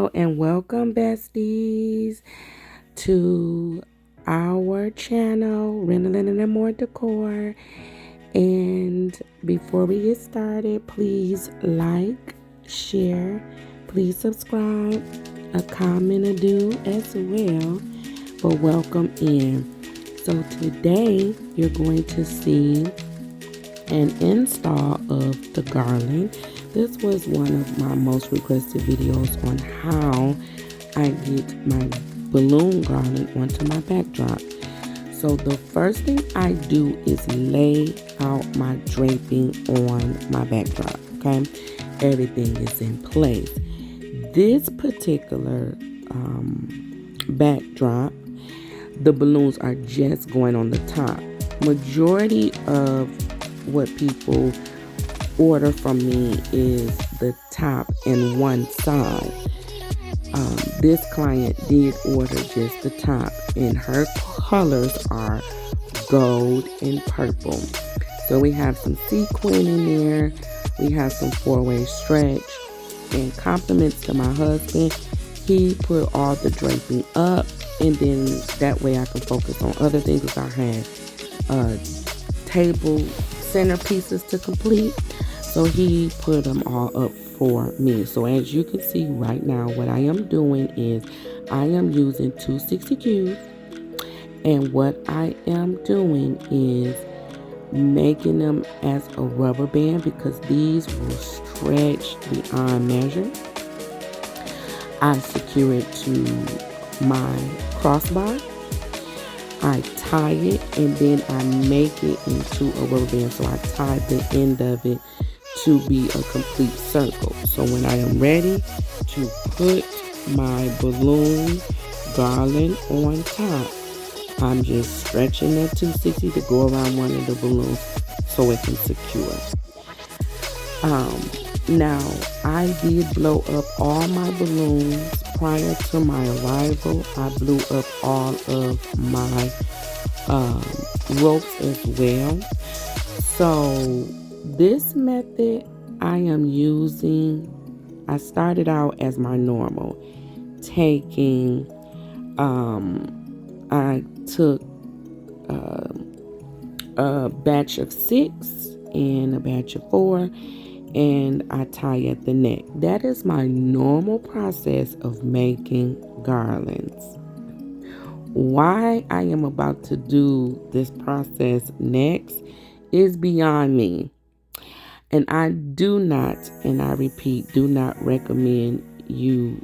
Hello and welcome, besties, to our channel, Renalyn and More Decor. And before we get started, please like, share, please subscribe, a comment or do as well. But welcome in. So today you're going to see an install of the garland. This was one of my most requested videos on how I get my balloon garland onto my backdrop. So the first thing I do is lay out my draping on my backdrop, okay? Everything is in place. This particular backdrop, the balloons are just going on the top. Majority of what people order from me is the top and one side. This client did order just the top, and her colors are gold and purple. So we have some sequin in there, we have some 4-way stretch, and compliments to my husband. He put all the draping up, and then that way I can focus on other things, because I had table centerpieces to complete. So he put them all up for me. So as you can see right now, what I am doing is I am using 260 cubes, and what I am doing is making them as a rubber band, because these will stretch beyond measure. I secure it to my crossbar, I tie it, and then I make it into a rubber band. So I tie the end of it to be a complete circle. So when I am ready to put my balloon garland on top, I'm just stretching that 260 to go around one of the balloons so it can secure. Now, I did blow up all my balloons prior to my arrival. I blew up all of my ropes as well. So this method I am using, I started out as my normal, taking, I took a batch of 6 and a batch of 4, and I tie at the neck. That is my normal process of making garlands. Why I am about to do this process next is beyond me. And I do not, and I repeat, do not recommend you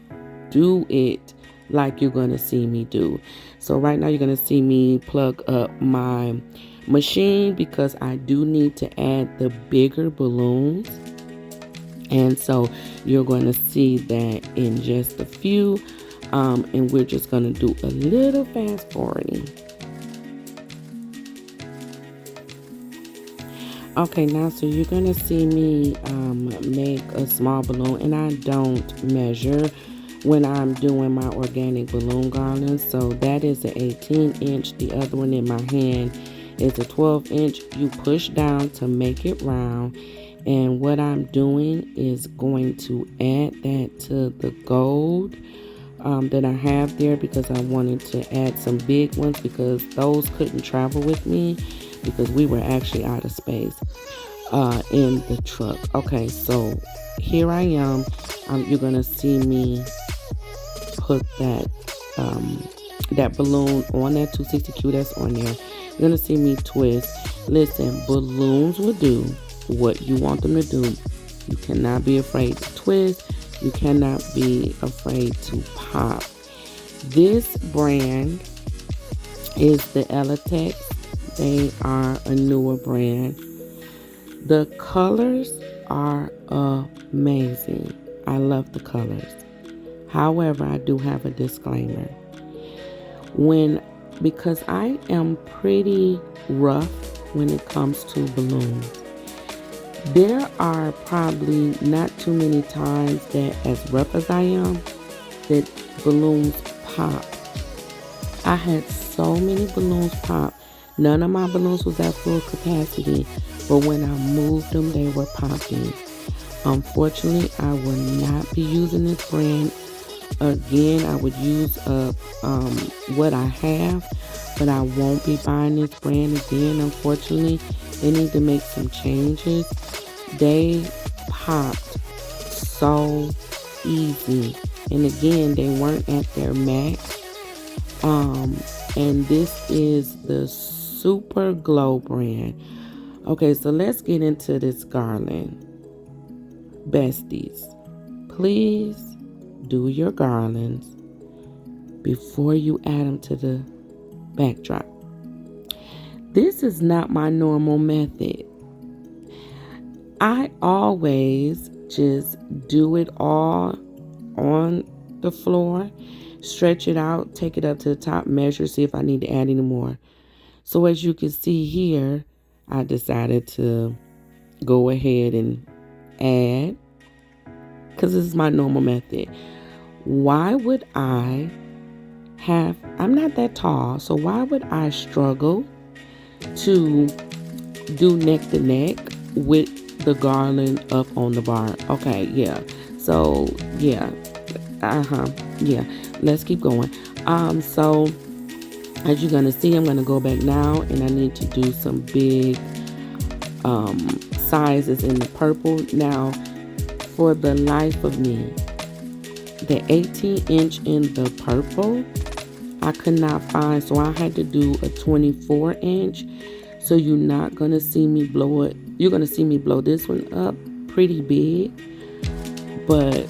do it like you're going to see me do. So right now you're going to see me plug up my machine, because I do need to add the bigger balloons. And so you're going to see that in just a few. And we're just going to do a little fast forwarding. Okay, now so you're going to see me make a small balloon, and I don't measure when I'm doing my organic balloon garland. So that is an 18-inch. The other one in my hand is a 12-inch. You push down to make it round. And what I'm doing is going to add that to the gold that I have there, because I wanted to add some big ones, because those couldn't travel with me, because we were actually out of space in the truck. Okay, so here I am. You're gonna see me put that that balloon on that 260Q that's on there. You're gonna see me twist. Listen, balloons will do what you want them to do. You cannot be afraid to twist. You cannot be afraid to pop. This brand is the Elitex. They are a newer brand. The colors are amazing. I love the colors. However, I do have a disclaimer. Because I am pretty rough when it comes to balloons, there are probably not too many times that, as rough as I am, that balloons pop. I had so many balloons pop. None of my balloons was at full capacity, but when I moved them, they were popping. Unfortunately, I will not be using this brand Again, I would use up what I have, but I won't be buying this brand again. Unfortunately, they need to make some changes. They popped so easy, and again, they weren't at their max. And this is the Super Glow brand. Okay, so let's get into this garland. Besties, please do your garlands before you add them to the backdrop. This is not my normal method. I always just do it all on the floor, stretch it out, take it up to the top, measure, see if I need to add any more. So as you can see here, I decided to go ahead and add, because this is my normal method. Why would I'm not that tall, so why would I struggle to do neck to neck with the garland up on the bar? Okay, yeah. So, yeah. Yeah. Let's keep going. So, as you're going to see, I'm going to go back now, and I need to do some big sizes in the purple. Now, for the life of me, the 18-inch in the purple, I could not find, so I had to do a 24-inch. So you're not going to see me blow it. You're going to see me blow this one up pretty big. But,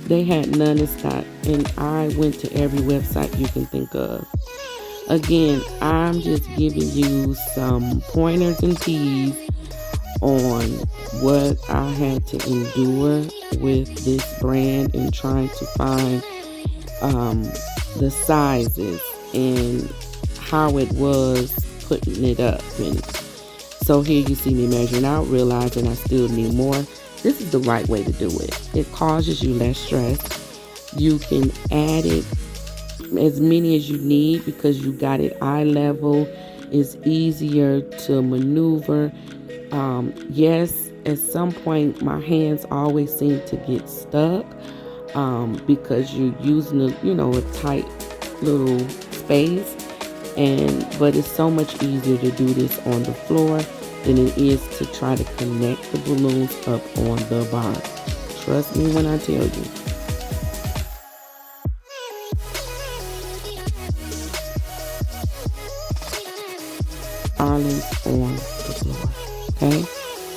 they had none in stock. And I went to every website you can think of. Again, I'm just giving you some pointers and keys on what I had to endure with this brand and trying to find the sizes and how it was putting it up. And so here you see me measuring out, realizing I still need more. This is the right way to do it. It causes you less stress. You can add it as many as you need because you got it eye level. It's easier to maneuver. Yes, at some point my hands always seem to get stuck because you're using a tight little space, but it's so much easier to do this on the floor than it is to try to connect the balloons up on the bar. Trust me when I tell you. Garlands on the floor, okay?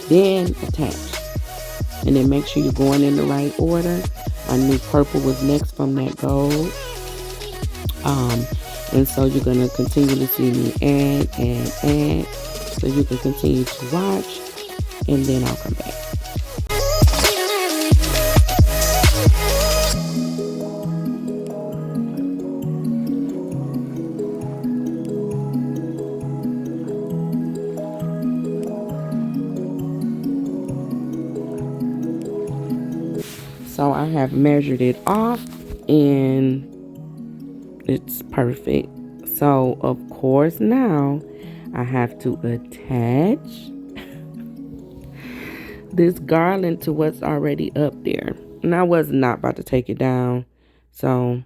Then attach, and then make sure you're going in the right order. I knew purple was next from that gold, and so you're gonna continue to see me add, so you can continue to watch, and then I'll come back. So I have measured it off and it's perfect. So of course now I have to attach this garland to what's already up there. And I was not about to take it down. So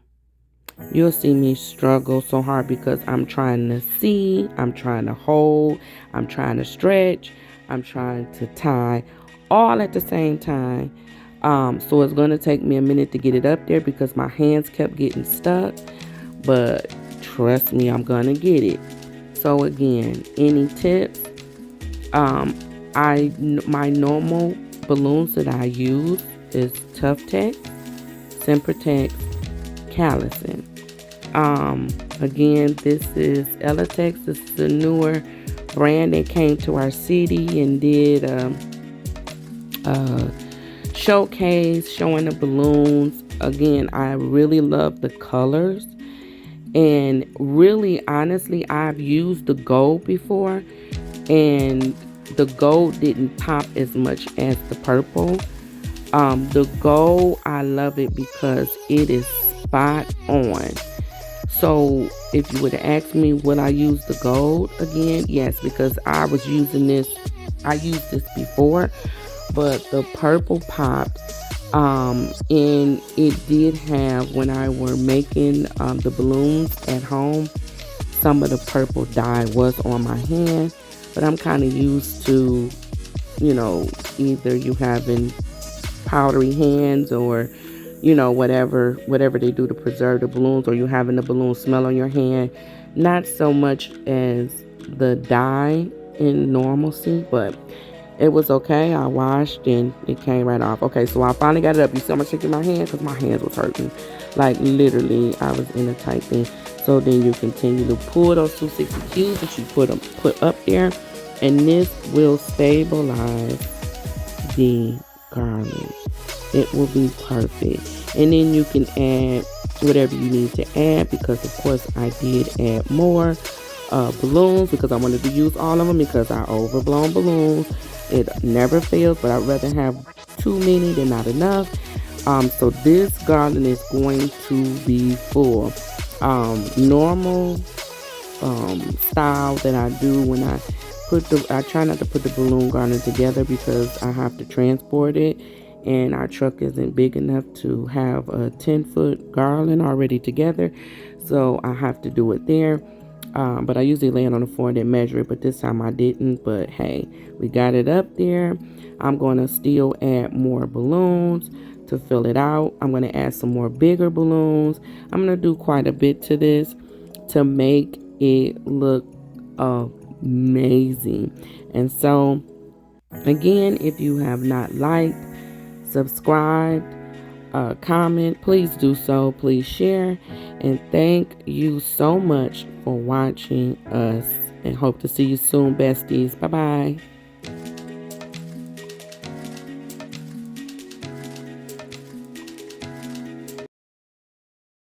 you'll see me struggle so hard because I'm trying to see, I'm trying to hold, I'm trying to stretch, I'm trying to tie all at the same time. So it's going to take me a minute to get it up there because my hands kept getting stuck. But trust me, I'm going to get it. So again, any tips? My normal balloons that I use is Tough Tex, Sempertex, Kaale. Again, this is Elitex. This is a newer brand that came to our city and did showcase showing the balloons. Again, I really love the colors, and really honestly I've used the gold before and the gold didn't pop as much as the purple. The gold, I love it because it is spot on. So if you would have asked me would I use the gold again, yes, because I used this before, but the purple popped And it did have, when I were making the balloons at home, some of the purple dye was on my hand, but I'm kind of used to, either you having powdery hands, or whatever they do to preserve the balloons, or you having the balloon smell on your hand. Not so much as the dye in normalcy, but it was okay. I washed and it came right off. Okay, so I finally got it up. You see, I'm shaking my hand because my hands was hurting. Like literally, I was in a tight thing. So then you continue to pull those 260 cubes that you put up there, and this will stabilize the garland. It will be perfect. And then you can add whatever you need to add, because of course I did add more balloons because I wanted to use all of them, because I overblown balloons. It never fails, but I'd rather have too many than not enough. So this garland is going to be full. Normal style that I do when I try not to put the balloon garland together because I have to transport it, and our truck isn't big enough to have a 10-foot garland already together, so I have to do it there. But I usually lay it on the floor and then measure it, but this time I didn't. But hey, we got it up there. I'm going to still add more balloons to fill it out. I'm going to add some more bigger balloons. I'm going to do quite a bit to this to make it look amazing. And so again, if you have not liked, subscribed, comment, please do so. Please share, and thank you so much for watching us, and hope to see you soon, besties. Bye bye.